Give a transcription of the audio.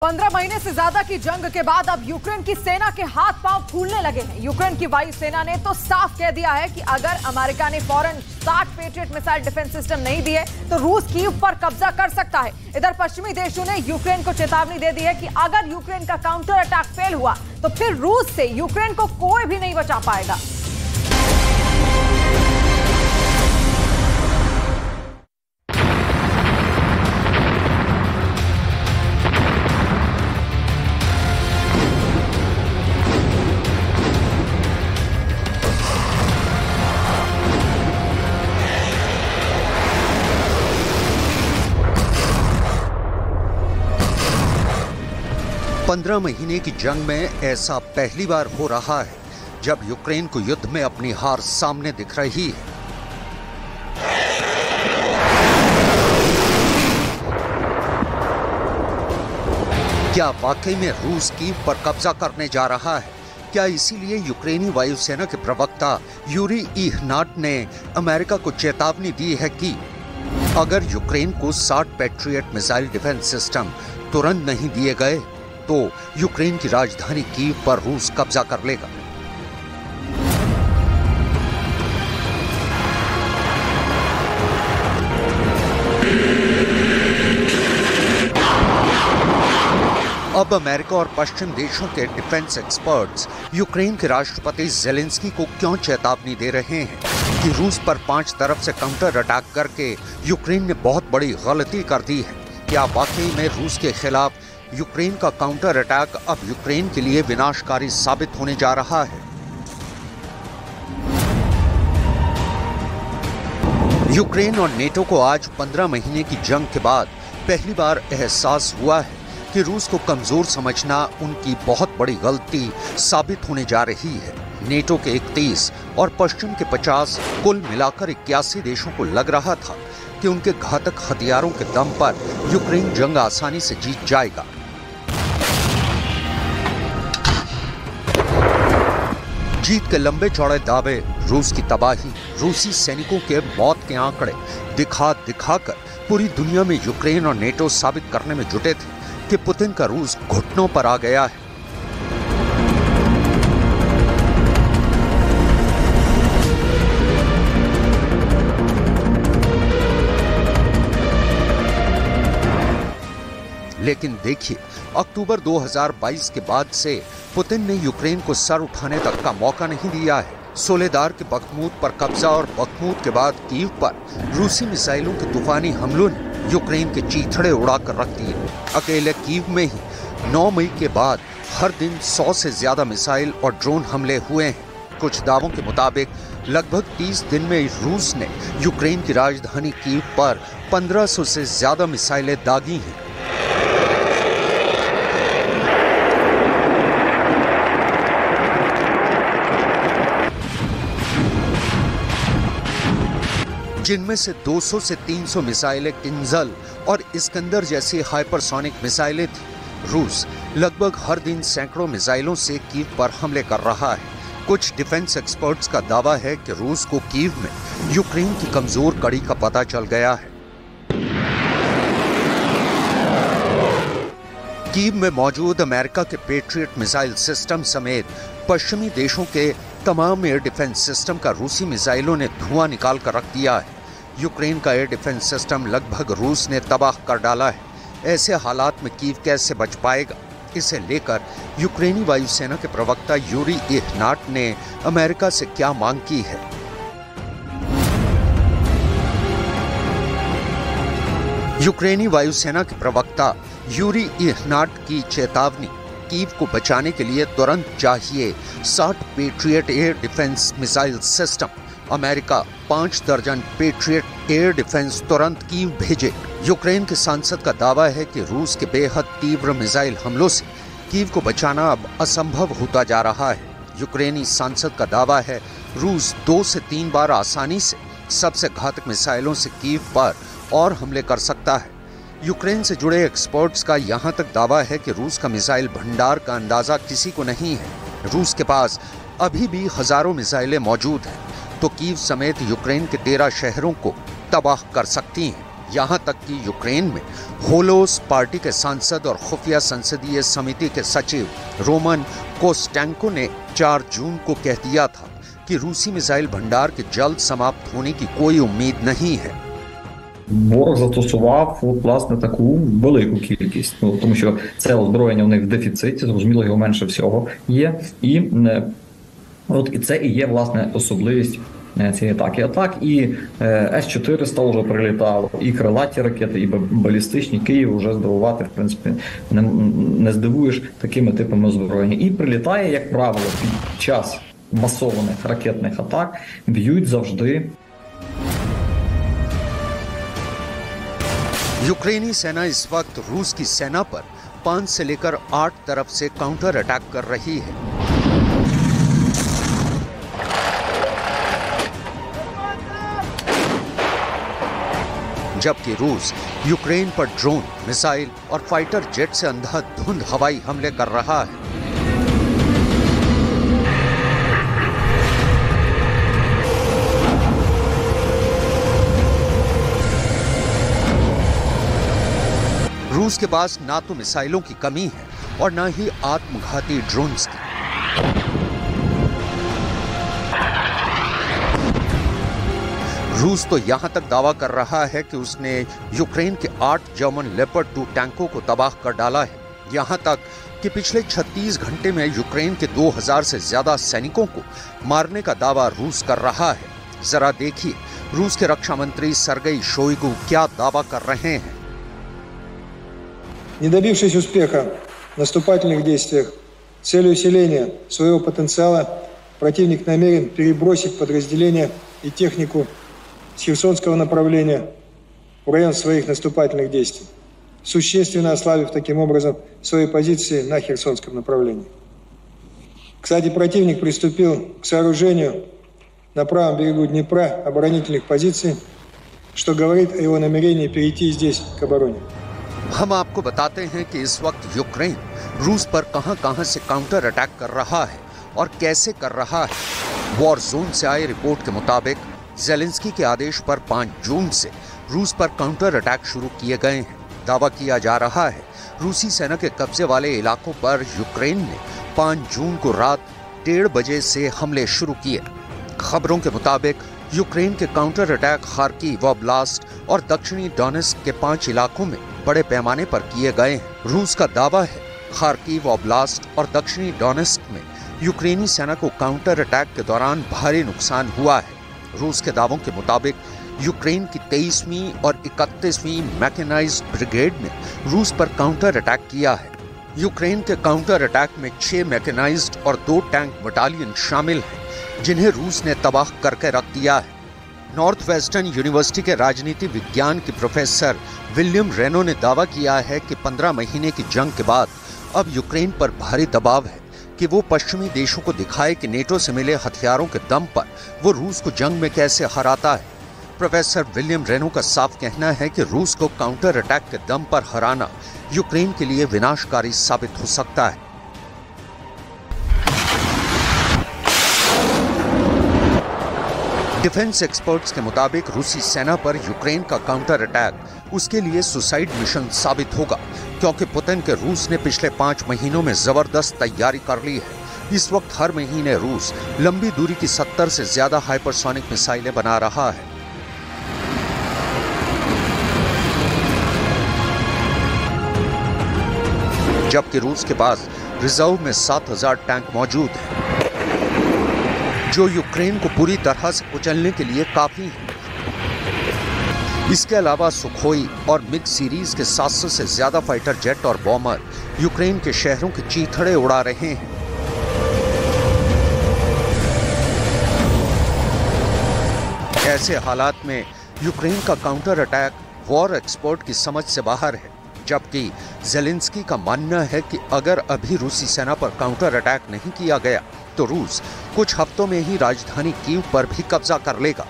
15 महीने से ज्यादा की जंग के बाद अब यूक्रेन की सेना के हाथ पांव फूलने लगे हैं। यूक्रेन की वायुसेना ने तो साफ कह दिया है कि अगर अमेरिका ने फौरन 60 पेट्रियट मिसाइल डिफेंस सिस्टम नहीं दिए तो रूस कीव पर कब्जा कर सकता है। इधर पश्चिमी देशों ने यूक्रेन को चेतावनी दे दी है कि अगर यूक्रेन का काउंटर अटैक फेल हुआ तो फिर रूस से यूक्रेन को कोई भी नहीं बचा पाएगा। पंद्रह महीने की जंग में ऐसा पहली बार हो रहा है जब यूक्रेन को युद्ध में अपनी हार सामने दिख रही है। क्या वाकई में रूस कीव पर कब्जा करने जा रहा है? क्या इसीलिए यूक्रेनी वायुसेना के प्रवक्ता यूरी इहनाट ने अमेरिका को चेतावनी दी है कि अगर यूक्रेन को 60 पैट्रियट मिसाइल डिफेंस सिस्टम तुरंत नहीं दिए गए तो यूक्रेन की राजधानी कीव पर रूस कब्जा कर लेगा। अब अमेरिका और पश्चिम देशों के डिफेंस एक्सपर्ट्स यूक्रेन के राष्ट्रपति ज़ेलेंस्की को क्यों चेतावनी दे रहे हैं कि रूस पर 5 तरफ से काउंटर अटैक करके यूक्रेन ने बहुत बड़ी गलती कर दी है। क्या वाकई में रूस के खिलाफ यूक्रेन का काउंटर अटैक अब यूक्रेन के लिए विनाशकारी साबित होने जा रहा है? यूक्रेन और नेटो को आज 15 महीने की जंग के बाद पहली बार एहसास हुआ है कि रूस को कमजोर समझना उनकी बहुत बड़ी गलती साबित होने जा रही है। नेटो के 31 और पश्चिम के 50 कुल मिलाकर 81 देशों को लग रहा था कि उनके घातक हथियारों के दम पर यूक्रेन जंग आसानी से जीत जाएगा। जीत के लंबे चौड़े दावे, रूस की तबाही, रूसी सैनिकों के मौत के आंकड़े दिखाकर पूरी दुनिया में यूक्रेन और नेटो साबित करने में जुटे थे कि पुतिन का रूस घुटनों पर आ गया है। लेकिन देखिए, अक्टूबर 2022 के बाद से पुतिन ने यूक्रेन को सर उठाने तक का मौका नहीं दिया है। सोलेदार के बखमूत पर कब्जा और बखमूत के बाद कीव पर रूसी मिसाइलों के तूफानी हमलों ने यूक्रेन के चीथड़े उड़ाकर रख दिए। अकेले कीव में ही 9 मई के बाद हर दिन 100 से ज्यादा मिसाइल और ड्रोन हमले हुए हैं। कुछ दावों के मुताबिक लगभग 30 दिन में रूस ने यूक्रेन की राजधानी कीव पर 1500 से ज्यादा मिसाइलें दागी हैं। जिनमें से 200 से 300 मिसाइलें किंजल और इस्कंदर जैसी हाइपरसोनिक मिसाइलें थी। रूस लगभग हर दिन सैकड़ों मिसाइलों से कीव पर हमले कर रहा है। कुछ डिफेंस एक्सपर्ट्स का दावा है कि रूस को कीव में यूक्रेन की कमजोर कड़ी का पता चल गया है। कीव में मौजूद अमेरिका के पेट्रियट मिसाइल सिस्टम समेत पश्चिमी देशों के तमाम एयर डिफेंस सिस्टम का रूसी मिसाइलों ने धुआं निकाल कर रख दिया है। यूक्रेन का एयर डिफेंस सिस्टम लगभग रूस ने तबाह कर डाला है। ऐसे हालात में कीव कैसे बच पाएगा, इसे लेकर यूक्रेनी वायुसेना के प्रवक्ता यूरी इहनाट ने अमेरिका से क्या मांग की है। यूक्रेनी वायुसेना के प्रवक्ता यूरी इहनाट की चेतावनी, कीव को बचाने के लिए तुरंत चाहिए 60 patriot air defence missile system. America 5 दर्जन पेट्रियट एयर डिफेंस तुरंत कीव भेजे। यूक्रेन के सांसद का दावा है कि रूस के बेहद तीव्र मिसाइल हमलों से कीव को बचाना अब असंभव होता जा रहा है। यूक्रेनी सांसद का दावा है रूस 2 से 3 बार आसानी से सबसे घातक मिसाइलों से कीव पर और हमले कर सकता है। यूक्रेन से जुड़े एक्सपर्ट्स का यहां तक दावा है कि रूस का मिसाइल भंडार का अंदाजा किसी को नहीं है। रूस के पास अभी भी हजारों मिसाइलें मौजूद हैं तो कीव समेत यूक्रेन के 13 शहरों को तबाह कर सकती हैं। यहाँ तक कि यूक्रेन में होलोस पार्टी के सांसद और खुफिया संसदीय समिति के सचिव रोमन कोस्टेंको ने 4 जून को कह दिया था कि रूसी मिसाइल भंडार के जल्द समाप्त होने की कोई उम्मीद नहीं है। Ворог застосував власне таку велику кількість, тому що це озброєння у них в дефіциті, зрозуміло, його менше всього є, і це і є власне особливість цієї атаки. А так і С-400 вже прилітало, і крилаті ракети, і балістичні. Київ вже здивувати, в принципі, не здивуєш такими типами озброєння. І прилітає, як правило, під час масованих ракетних атак б'ють завжди. यूक्रेनी सेना इस वक्त रूस की सेना पर 5 से लेकर 8 तरफ से काउंटर अटैक कर रही है। जबकि रूस यूक्रेन पर ड्रोन, मिसाइल और फाइटर जेट से अंधाधुंध हवाई हमले कर रहा है। रूस के पास ना तो मिसाइलों की कमी है और ना ही आत्मघाती ड्रोन्स की। रूस तो यहां तक दावा कर रहा है कि उसने यूक्रेन के 8 जर्मन लेपर्ड 2 टैंकों को तबाह कर डाला है। यहां तक कि पिछले 36 घंटे में यूक्रेन के 2000 से ज्यादा सैनिकों को मारने का दावा रूस कर रहा है। जरा देखिए रूस के रक्षा मंत्री सर्गेई शोइगु क्या दावा कर रहे हैं। Не добившись успеха в наступательных действиях, с целью усиления своего потенциала, противник намерен перебросить подразделения и технику с Херсонского направления в район своих наступательных действий, существенно ослабив таким образом свои позиции на Херсонском направлении. Кстати, противник приступил к сооружению на правом берегу Днепра оборонительных позиций, что говорит о его намерении перейти здесь к обороне. हम आपको बताते हैं कि इस वक्त यूक्रेन रूस पर कहां-कहां से काउंटर अटैक कर रहा है और कैसे कर रहा है। वॉर जोन से आई रिपोर्ट के मुताबिक ज़ेलेंस्की के आदेश पर 5 जून से रूस पर काउंटर अटैक शुरू किए गए हैं। दावा किया जा रहा है रूसी सेना के कब्जे वाले इलाकों पर यूक्रेन ने 5 जून को रात 1:30 बजे से हमले शुरू किए। खबरों के मुताबिक यूक्रेन के काउंटर अटैक खार्किव ओब्लास्ट और दक्षिणी डोनेट्स्क के 5 इलाकों में बड़े पैमाने पर किए गए हैं। रूस का दावा है खार्किव ओब्लास्ट और दक्षिणी डोनेट्स्क में यूक्रेनी सेना को काउंटर अटैक के दौरान भारी नुकसान हुआ है। रूस के दावों के मुताबिक यूक्रेन की 23वीं और 31वीं मैकेनाइज्ड ब्रिगेड ने रूस पर काउंटर अटैक किया है। यूक्रेन के काउंटर अटैक में 6 मैकेनाइज्ड और 2 टैंक बटालियन शामिल हैं, जिन्हें रूस ने तबाह करके रख दिया है। नॉर्थ वेस्टर्न यूनिवर्सिटी के राजनीति विज्ञान के प्रोफेसर विलियम रेनो ने दावा किया है कि 15 महीने की जंग के बाद अब यूक्रेन पर भारी दबाव है कि वो पश्चिमी देशों को दिखाए कि नेटो से मिले हथियारों के दम पर वो रूस को जंग में कैसे हराता है। प्रोफेसर विलियम रेनो का साफ कहना है कि रूस को काउंटर अटैक के दम पर हराना यूक्रेन के लिए विनाशकारी साबित हो सकता है। डिफेंस एक्सपर्ट्स के मुताबिक रूसी सेना पर यूक्रेन का काउंटर अटैक उसके लिए सुसाइड मिशन साबित होगा, क्योंकि पुतिन के रूस ने पिछले 5 महीनों में जबरदस्त तैयारी कर ली है। इस वक्त हर महीने रूस लंबी दूरी की 70 से ज्यादा हाइपरसोनिक मिसाइलें बना रहा है। जबकि रूस के पास रिजर्व में 7000 टैंक मौजूद हैं, जो यूक्रेन को पूरी तरह से कुचलने के लिए काफी है। इसके अलावा सुखोई और मिग सीरीज के 700 से ज्यादा फाइटर जेट और बॉम्बर यूक्रेन के शहरों के चीथड़े उड़ा रहे हैं। ऐसे हालात में यूक्रेन का काउंटर अटैक वॉर एक्सपर्ट की समझ से बाहर है, जबकि ज़ेलेंस्की का मानना है कि अगर अभी रूसी सेना पर काउंटर अटैक नहीं किया गया तो रूस कुछ हफ्तों में ही राजधानी कीव पर भी कब्जा कर लेगा।